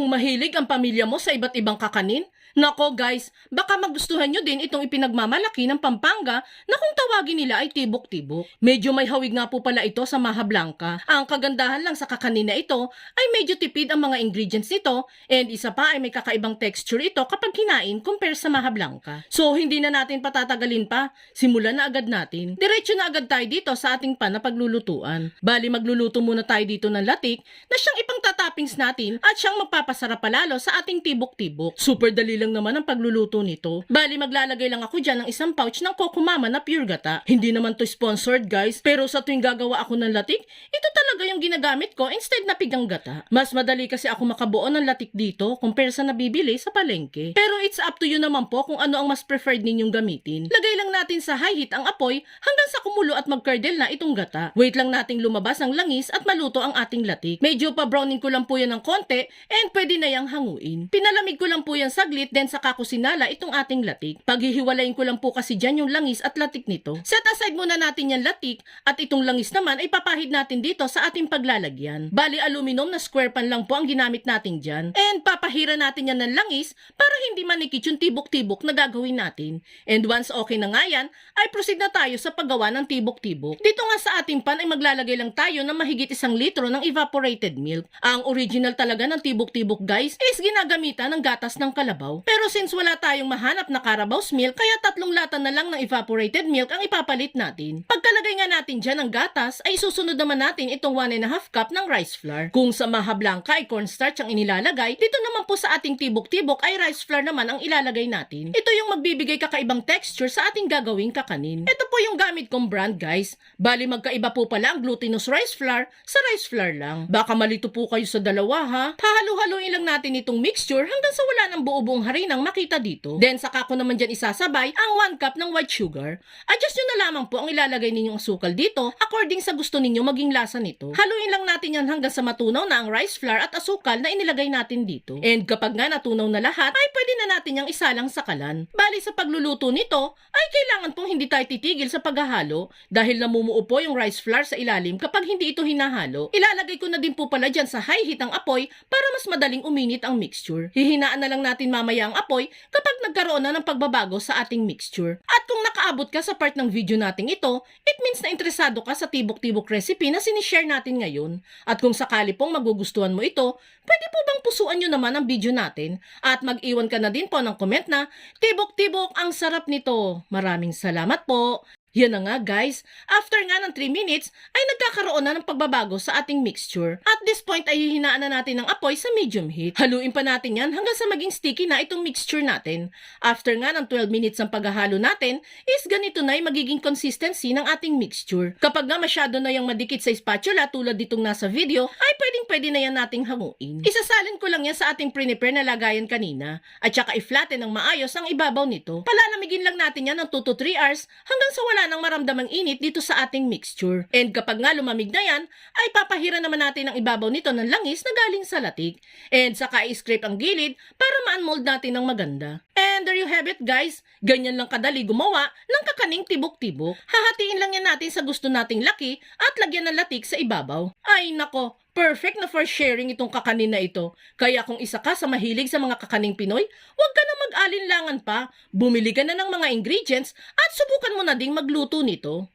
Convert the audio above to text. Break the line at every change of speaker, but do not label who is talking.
Kung mahilig ang pamilya mo sa iba't ibang kakanin, nako guys, baka magustuhan nyo din itong ipinagmamalaki ng Pampanga na kung tawagin nila ay tibok-tibok. Medyo may hawig nga po pala ito sa Maha Blanca. Ang kagandahan lang sa kakanin na ito ay medyo tipid ang mga ingredients nito and isa pa ay may kakaibang texture ito kapag kinain compare sa Maha Blanca. So hindi na natin patatagalin pa, simulan na agad natin. Diretso na agad tayo dito sa ating pan na paglulutuan. Bali magluluto muna tayo dito ng latik na siyang ipangtatoppings natin at siyang magpapasarap palalo sa ating tibok-tibok. Super dali lang naman ang pagluluto nito. Bali maglalagay lang ako dyan ng isang pouch ng Coco Mama na pure gata. Hindi naman to sponsored guys, pero sa tuwing gagawa ako ng latik, ito talaga yung ginagamit ko instead na pigang gata. Mas madali kasi ako makabuo ng latik dito compare sa nabibili sa palengke. Pero it's up to you naman po kung ano ang mas preferred ninyong gamitin. Lagay lang natin sa high heat ang apoy hanggang sa kumulo at magkardel na itong gata. Wait lang nating lumabas ang langis at maluto ang ating latik. Medyo pa browning ko lang po yan ng konti and pwede na yang hanguin. Pinalamig ko lang po yan saglit then saka ko sinala itong ating latik. Paghihiwalayin ko lang po kasi dyan yung langis at latik nito. Set aside muna natin yan latik at itong langis naman ay papahid natin dito sa ating paglalagyan. Bali aluminum na square pan lang po ang ginamit natin dyan. And papahira natin yan ng langis para hindi manikit yung tibok-tibok na gagawin natin. And once okay na nga yan, ay proceed na tayo sa paggawa ng tibok-tibok. Dito nga sa ating pan ay maglalagay lang tayo ng mahigit 1 litro ng evaporated milk. Ang original talaga ng tibok-tibok guys is ginagamitan ng gatas ng kalabaw. Pero since wala tayong mahanap na Carabao's milk, kaya 3 lata na lang ng evaporated milk ang ipapalit natin. Pagkalagay nga natin dyan ng gatas, ay susunod naman natin itong 1½ cup ng rice flour. Kung sa Maha Blanca ay cornstarch ang inilalagay, dito naman po sa ating tibok-tibok ay rice flour naman ang ilalagay natin. Ito yung magbibigay kakaibang texture sa ating gagawing kakanin. Ito po yung gamit kong brand guys. Bali magkaiba po pala ang glutinous rice flour sa rice flour lang. Baka malito po kayo sa dalawa ha. Hahalu-haluin lang natin itong mixture hanggang sa wala ng buo-buong harinang makita dito. Then saka ko naman dyan isasabay ang 1 cup ng white sugar. Adjust nyo na lamang po ang ilalagay ninyong asukal dito according sa gusto ninyo maging lasa nito. Haluin lang natin yan hanggang sa matunaw na ang rice flour at asukal na inilagay natin dito. And kapag nga natunaw na lahat, ay pwede na natin yung isalang sakalan. Bali sa pagluluto nito, ay kailangan pong hindi tayo titigil sa paghahalo dahil namumuo po yung rice flour sa ilalim kapag hindi ito hinahalo. Ilalagay ko na din po pala dyan sa high heat ang apoy para mas madaling uminit ang mixture. Hihinaan na lang natin mamaya ang apoy kapag nagkaroon na ng pagbabago sa ating mixture. At kung nakaabot ka sa part ng video nating ito, it means na interesado ka sa tibok-tibok recipe na sinishare natin ngayon. At kung sakali pong magugustuhan mo ito, pwede po bang pusuan nyo naman ang video natin at mag-iwan ka na din po ng comment na tibok-tibok ang sarap nito. Maraming salamat po. Yan na nga guys, after nga ng 3 minutes ay nagkakaroon na ng pagbabago sa ating mixture. At this point ay hihinaan na natin ng apoy sa medium heat. Haluin pa natin yan hanggang sa maging sticky na itong mixture natin. After nga ng 12 minutes ang paghahalo natin is ganito na yung magiging consistency ng ating mixture. Kapag nga masyado na yung madikit sa spatula tulad ditong nasa video ay pwede na yan nating hanguin. Isasalin ko lang yan sa ating prepare na lagayan kanina at saka i-flatten ng maayos ang ibabaw nito. Palalamigin lang natin yan ng 2 to 3 hours hanggang sa wala nang maramdamang init dito sa ating mixture. And kapag nga lumamig na yan, ay papahira naman natin ang ibabaw nito ng langis na galing sa latik. And saka i-scrape ang gilid para ma-unmold natin ng maganda. And there you have it guys. Ganyan lang kadali gumawa ng kakaning tibok-tibok. Hahatiin lang yan natin sa gusto nating laki at lagyan ng latik sa ibabaw. Ay nako, perfect na for sharing itong kakanin na ito. Kaya kung isa ka sa mahilig sa mga kakaning Pinoy, huwag ka na mag-alinlangan pa. Bumili ka na ng mga ingredients at subukan mo na ding magluto nito.